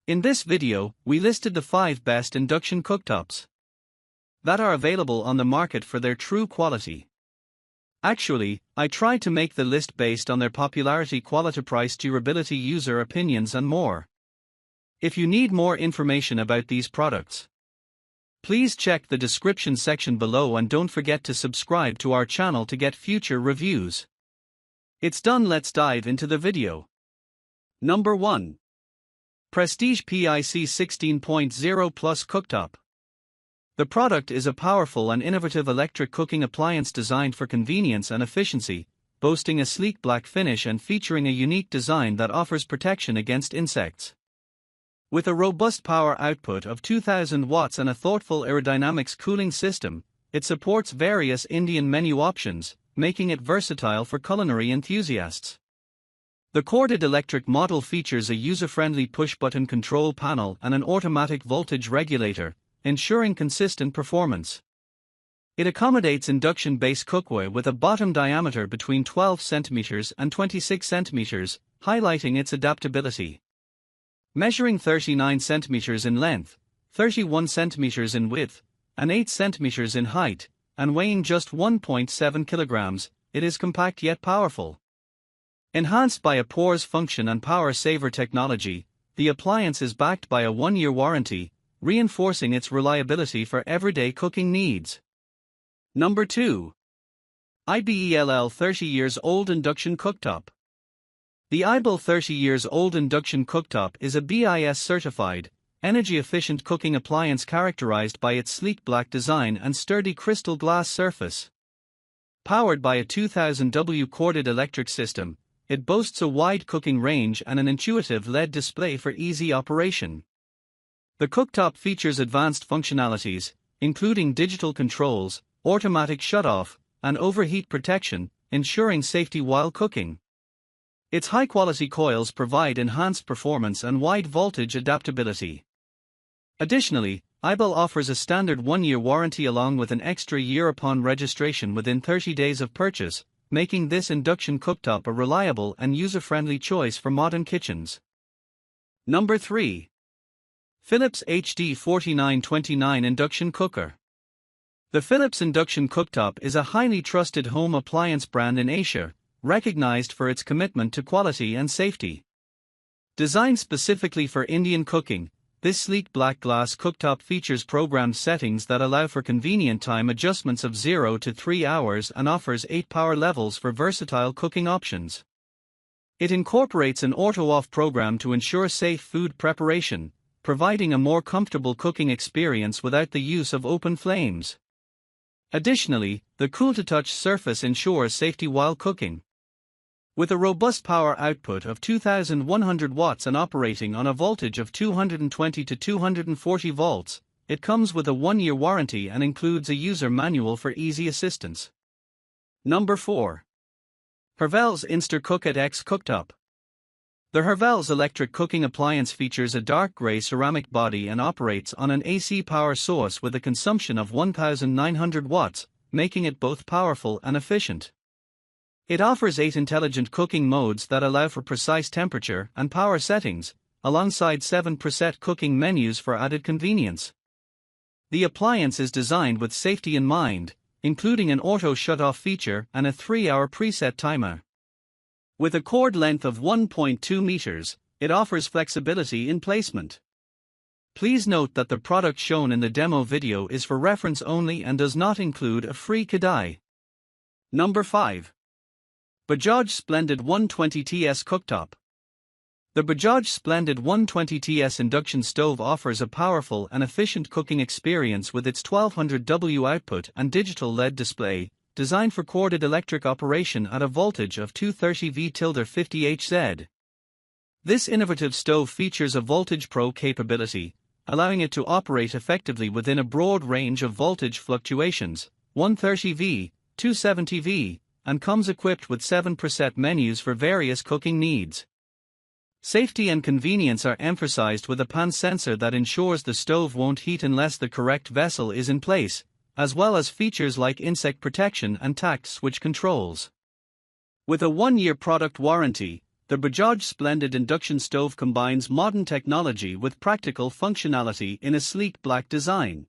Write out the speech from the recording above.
In this video, we listed the 5 best induction cooktops that are available on the market for their true quality. Actually, I tried to make the list based on their popularity, quality, price, durability, user opinions and more. If you need more information about these products, please check the description section below and don't forget to subscribe to our channel to get future reviews. It's done, let's dive into the video. Number 1. Prestige PIC 16.0 Plus Cooktop. The product is a powerful and innovative electric cooking appliance designed for convenience and efficiency, boasting a sleek black finish and featuring a unique design that offers protection against insects. With a robust power output of 2000 watts and a thoughtful aerodynamics cooling system, it supports various Indian menu options, making it versatile for culinary enthusiasts. The corded electric model features a user-friendly push-button control panel and an automatic voltage regulator, ensuring consistent performance. It accommodates induction-based cookware with a bottom diameter between 12 cm and 26 cm, highlighting its adaptability. Measuring 39 cm in length, 31 cm in width, and 8 cm in height, and weighing just 1.7 kilograms, it is compact yet powerful. Enhanced by a pores function and power saver technology, the appliance is backed by a 1-year warranty, reinforcing its reliability for everyday cooking needs. Number 2. iBELL 30 years old induction cooktop. The iBELL 30 years old induction cooktop is a BIS certified, energy-efficient cooking appliance characterized by its sleek black design and sturdy crystal glass surface. Powered by a 2000W corded electric system, it boasts a wide cooking range and an intuitive LED display for easy operation. The cooktop features advanced functionalities, including digital controls, automatic shutoff, and overheat protection, ensuring safety while cooking. Its high-quality coils provide enhanced performance and wide voltage adaptability. Additionally, iBELL offers a standard 1-year warranty along with an extra year upon registration within 30 days of purchase, making this induction cooktop a reliable and user-friendly choice for modern kitchens. Number 3. Philips HD 4929 Induction Cooker. The Philips Induction Cooktop is a highly trusted home appliance brand in Asia, recognized for its commitment to quality and safety. Designed specifically for Indian cooking, this sleek black glass cooktop features programmed settings that allow for convenient time adjustments of 0 to 3 hours and offers 8 power levels for versatile cooking options. It incorporates an auto-off program to ensure safe food preparation, providing a more comfortable cooking experience without the use of open flames. Additionally, the cool-to-touch surface ensures safety while cooking. With a robust power output of 2100 watts and operating on a voltage of 220 to 240 volts, it comes with a 1-year warranty and includes a user manual for easy assistance. Number 4. Havells InstaCook X Cooktop. The Havells electric cooking appliance features a dark gray ceramic body and operates on an AC power source with a consumption of 1900 watts, making it both powerful and efficient. It offers 8 intelligent cooking modes that allow for precise temperature and power settings, alongside 7 preset cooking menus for added convenience. The appliance is designed with safety in mind, including an auto shut-off feature and a 3-hour preset timer. With a cord length of 1.2 meters, it offers flexibility in placement. Please note that the product shown in the demo video is for reference only and does not include a free kadai. Number 5. Bajaj Splendid 120TS Cooktop. The Bajaj Splendid 120TS induction stove offers a powerful and efficient cooking experience with its 1200W output and digital LED display, designed for corded electric operation at a voltage of 230V/50Hz. This innovative stove features a Voltage Pro capability, allowing it to operate effectively within a broad range of voltage fluctuations, 130V, 270V, and comes equipped with 7 preset menus for various cooking needs. Safety and convenience are emphasized with a pan sensor that ensures the stove won't heat unless the correct vessel is in place, as well as features like insect protection and tact switch controls. With a 1-year product warranty, The Bajaj Splendid induction stove combines modern technology with practical functionality in a sleek black design.